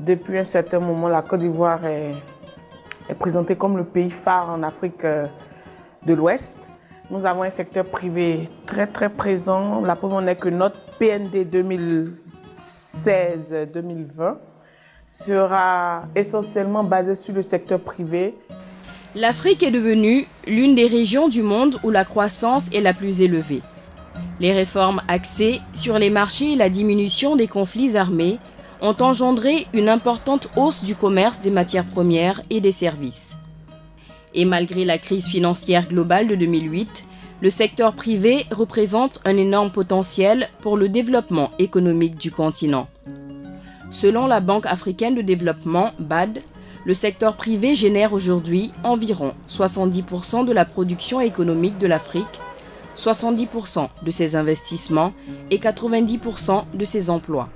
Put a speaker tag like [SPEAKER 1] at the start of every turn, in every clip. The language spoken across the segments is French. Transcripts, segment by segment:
[SPEAKER 1] Depuis un certain moment, la Côte d'Ivoire est présentée comme le pays phare en Afrique de l'Ouest. Nous avons un secteur privé très présent. La preuve en est que notre PND 2016-2020 sera essentiellement basé sur le secteur privé.
[SPEAKER 2] L'Afrique est devenue l'une des régions du monde où la croissance est la plus élevée. Les réformes axées sur les marchés et la diminution des conflits armés ont engendré une importante hausse du commerce des matières premières et des services. Et malgré la crise financière globale de 2008, le secteur privé représente un énorme potentiel pour le développement économique du continent. Selon la Banque africaine de développement, BAD, le secteur privé génère aujourd'hui environ 70% de la production économique de l'Afrique, 70% de ses investissements et 90% de ses emplois.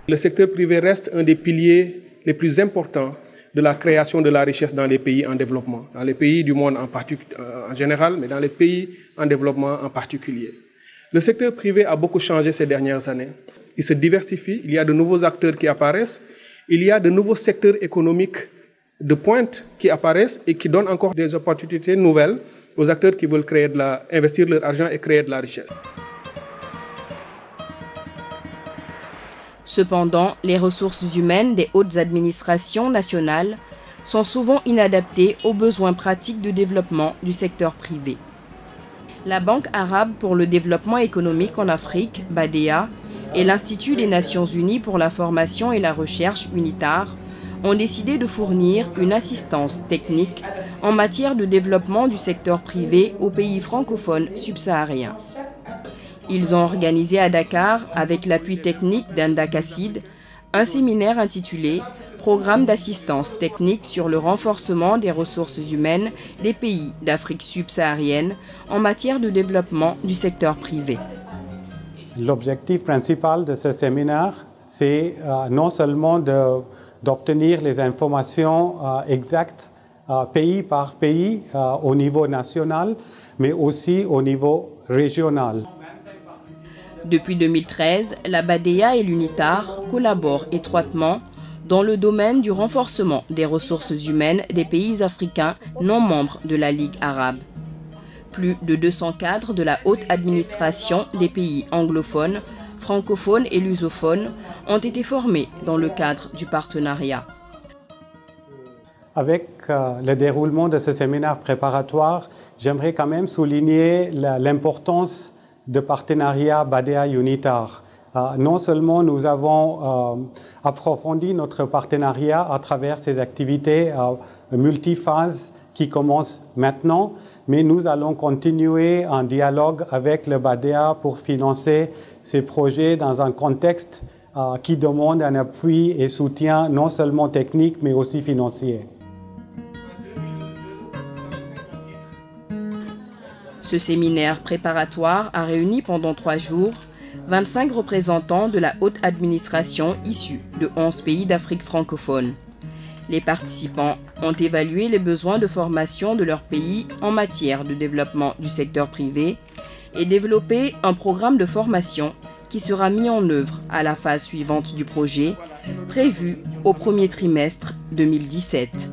[SPEAKER 3] Le secteur privé reste un des piliers les plus importants de la création de la richesse dans les pays en développement, dans les pays du monde en général, mais dans les pays en développement en particulier. Le secteur privé a beaucoup changé ces dernières années. Il se diversifie, il y a de nouveaux acteurs qui apparaissent, il y a de nouveaux secteurs économiques de pointe qui apparaissent et qui donnent encore des opportunités nouvelles aux acteurs qui veulent investir leur argent et créer de la richesse.
[SPEAKER 2] Cependant, les ressources humaines des hautes administrations nationales sont souvent inadaptées aux besoins pratiques de développement du secteur privé. La Banque arabe pour le développement économique en Afrique, BADEA, et l'Institut des Nations Unies pour la formation et la recherche, UNITAR, ont décidé de fournir une assistance technique en matière de développement du secteur privé aux pays francophones subsahariens. Ils ont organisé à Dakar, avec l'appui technique d'Indakacid, un séminaire intitulé « Programme d'assistance technique sur le renforcement des ressources humaines des pays d'Afrique subsaharienne en matière de développement du secteur privé ».
[SPEAKER 4] L'objectif principal de ce séminaire, c'est non seulement d'obtenir les informations exactes pays par pays au niveau national, mais aussi au niveau régional.
[SPEAKER 2] Depuis 2013, la BADEA et l'UNITAR collaborent étroitement dans le domaine du renforcement des ressources humaines des pays africains non membres de la Ligue arabe. Plus de 200 cadres de la haute administration des pays anglophones, francophones et lusophones ont été formés dans le cadre du partenariat.
[SPEAKER 4] Avec le déroulement de ce séminaire préparatoire, j'aimerais quand même souligner l'importance de partenariat BADEA-UNITAR. Non seulement nous avons approfondi notre partenariat à travers ces activités multiphases qui commencent maintenant, mais nous allons continuer un dialogue avec le BADEA pour financer ces projets dans un contexte qui demande un appui et soutien non seulement technique mais aussi financier.
[SPEAKER 2] Ce séminaire préparatoire a réuni pendant 3 jours 25 représentants de la haute administration issus de 11 pays d'Afrique francophone. Les participants ont évalué les besoins de formation de leur pays en matière de développement du secteur privé et développé un programme de formation qui sera mis en œuvre à la phase suivante du projet, prévue au premier trimestre 2017.